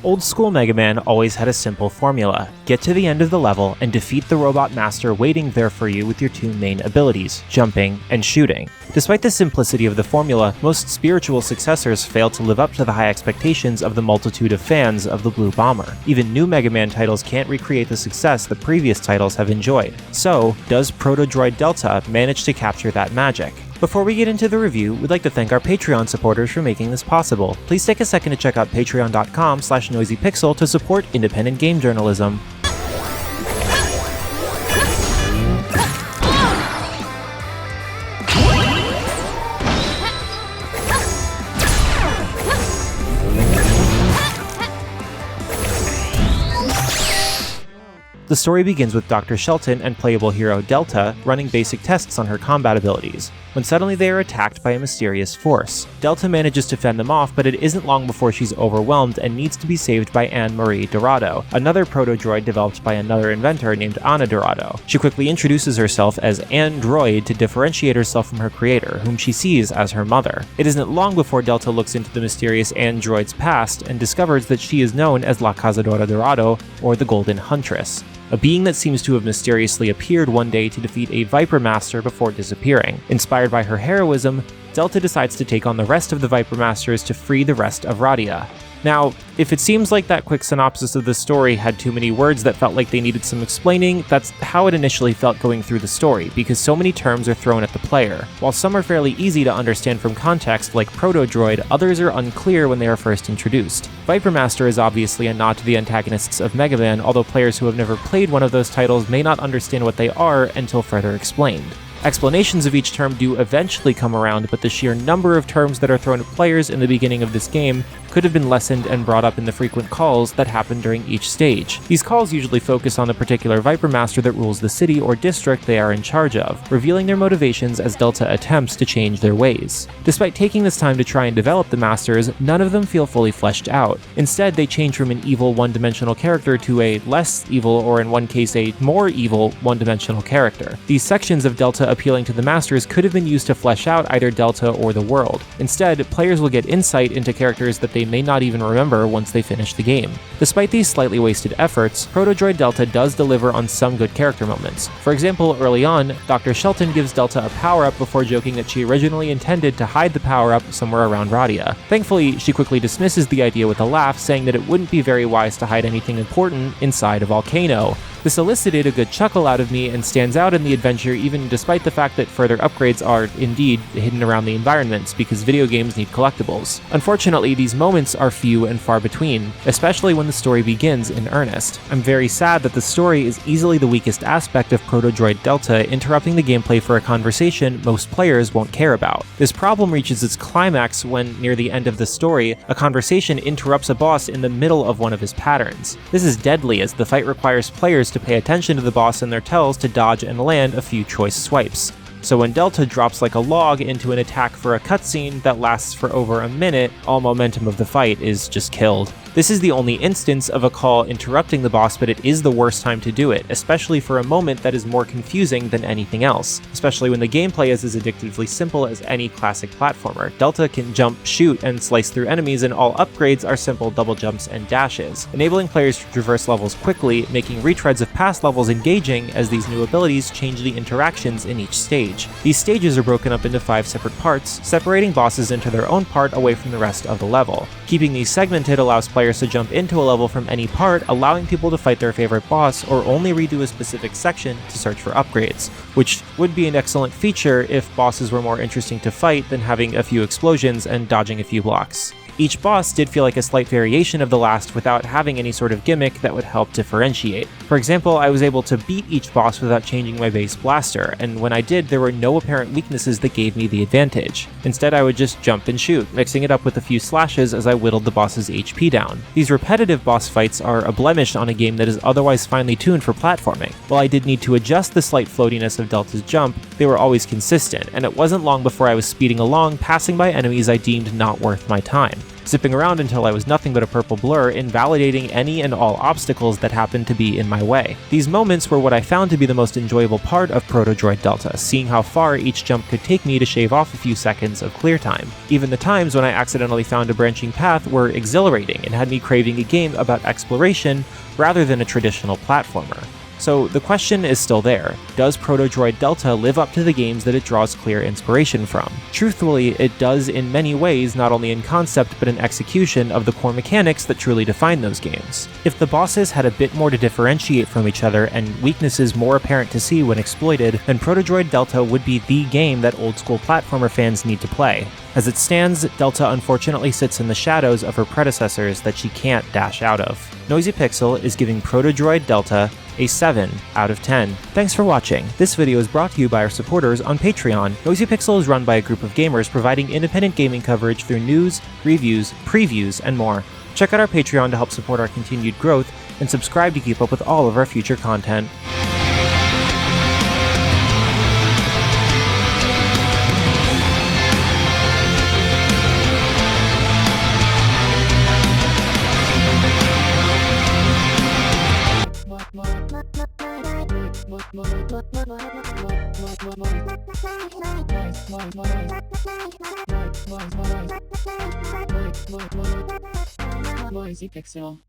Old school Mega Man always had a simple formula. Get to the end of the level and defeat the robot master waiting there for you with your two main abilities, jumping and shooting. Despite the simplicity of the formula, most spiritual successors failed to live up to the high expectations of the multitude of fans of the Blue Bomber. Even new Mega Man titles can't recreate the success the previous titles have enjoyed. So, does Protodroid DeLTA manage to capture that magic? Before we get into the review, we'd like to thank our Patreon supporters for making this possible. Please take a second to check out patreon.com/noisypixel to support independent game journalism. The story begins with Dr. Shelton and playable hero DeLTA running basic tests on her combat abilities, when suddenly they are attacked by a mysterious force. DeLTA manages to fend them off, but it isn't long before she's overwhelmed and needs to be saved by Anne-Marie Dorado, another proto-droid developed by another inventor named Anna Dorado. She quickly introduces herself as Android to differentiate herself from her creator, whom she sees as her mother. It isn't long before DeLTA looks into the mysterious android's past and discovers that she is known as La Cazadora Dorado, or the Golden Huntress, a being that seems to have mysteriously appeared one day to defeat a Viper Master before disappearing. Inspired by her heroism, DeLTA decides to take on the rest of the Viper Masters to free the rest of Radia. Now, if it seems like that quick synopsis of the story had too many words that felt like they needed some explaining, that's how it initially felt going through the story, because so many terms are thrown at the player. While some are fairly easy to understand from context, like Protodroid, others are unclear when they are first introduced. Viper Master is obviously a nod to the antagonists of Mega Man, although players who have never played one of those titles may not understand what they are until further explained. Explanations of each term do eventually come around, but the sheer number of terms that are thrown at players in the beginning of this game could have been lessened and brought up in the frequent calls that happen during each stage. These calls usually focus on the particular Viper Master that rules the city or district they are in charge of, revealing their motivations as DeLTA attempts to change their ways. Despite taking this time to try and develop the Masters, none of them feel fully fleshed out. Instead, they change from an evil one-dimensional character to a less evil, or in one case a more evil, one-dimensional character. These sections of DeLTA appealing to the Masters could have been used to flesh out either DeLTA or the world. Instead, players will get insight into characters that they may not even remember once they finish the game. Despite these slightly wasted efforts, Protodroid DeLTA does deliver on some good character moments. For example, early on, Dr. Shelton gives DeLTA a power-up before joking that she originally intended to hide the power-up somewhere around Radia. Thankfully, she quickly dismisses the idea with a laugh, saying that it wouldn't be very wise to hide anything important inside a volcano. This elicited a good chuckle out of me and stands out in the adventure even despite the fact that further upgrades are, indeed, hidden around the environments because video games need collectibles. Unfortunately, these moments are few and far between, especially when the story begins in earnest. I'm very sad that the story is easily the weakest aspect of Protodroid DeLTA, interrupting the gameplay for a conversation most players won't care about. This problem reaches its climax when, near the end of the story, a conversation interrupts a boss in the middle of one of his patterns. This is deadly as the fight requires players to pay attention to the boss and their tells to dodge and land a few choice swipes. So when DeLTA drops like a log into an attack for a cutscene that lasts for over a minute, all momentum of the fight is just killed. This is the only instance of a call interrupting the boss, but it is the worst time to do it, especially for a moment that is more confusing than anything else, especially when the gameplay is as addictively simple as any classic platformer. DeLTA can jump, shoot, and slice through enemies, and all upgrades are simple double jumps and dashes, enabling players to traverse levels quickly, making retreads of past levels engaging as these new abilities change the interactions in each stage. These stages are broken up into 5 separate parts, separating bosses into their own part away from the rest of the level. Keeping these segmented allows players to jump into a level from any part, allowing people to fight their favorite boss or only redo a specific section to search for upgrades, which would be an excellent feature if bosses were more interesting to fight than having a few explosions and dodging a few blocks. Each boss did feel like a slight variation of the last without having any sort of gimmick that would help differentiate. For example, I was able to beat each boss without changing my base blaster, and when I did, there were no apparent weaknesses that gave me the advantage. Instead, I would just jump and shoot, mixing it up with a few slashes as I whittled the boss's HP down. These repetitive boss fights are a blemish on a game that is otherwise finely tuned for platforming. While I did need to adjust the slight floatiness of DeLTA's jump, they were always consistent, and it wasn't long before I was speeding along, passing by enemies I deemed not worth my time. zipping around until I was nothing but a purple blur, invalidating any and all obstacles that happened to be in my way. These moments were what I found to be the most enjoyable part of Protodroid DeLTA, seeing how far each jump could take me to shave off a few seconds of clear time. Even the times when I accidentally found a branching path were exhilarating and had me craving a game about exploration rather than a traditional platformer. So the question is still there. Does Protodroid DeLTA live up to the games that it draws clear inspiration from? Truthfully, it does in many ways, not only in concept but in execution of the core mechanics that truly define those games. If the bosses had a bit more to differentiate from each other and weaknesses more apparent to see when exploited, then Protodroid DeLTA would be the game that old-school platformer fans need to play. As it stands, DeLTA unfortunately sits in the shadows of her predecessors that she can't dash out of. Noisy Pixel is giving Protodroid DeLTA a 7 out of 10. Thanks for watching. This video is brought to you by our supporters on Patreon. Noisy Pixel is run by a group of gamers providing independent gaming coverage through news, reviews, previews, and more. Check out our Patreon to help support our continued growth, and subscribe to keep up with all of our future content. Noisy Pixel.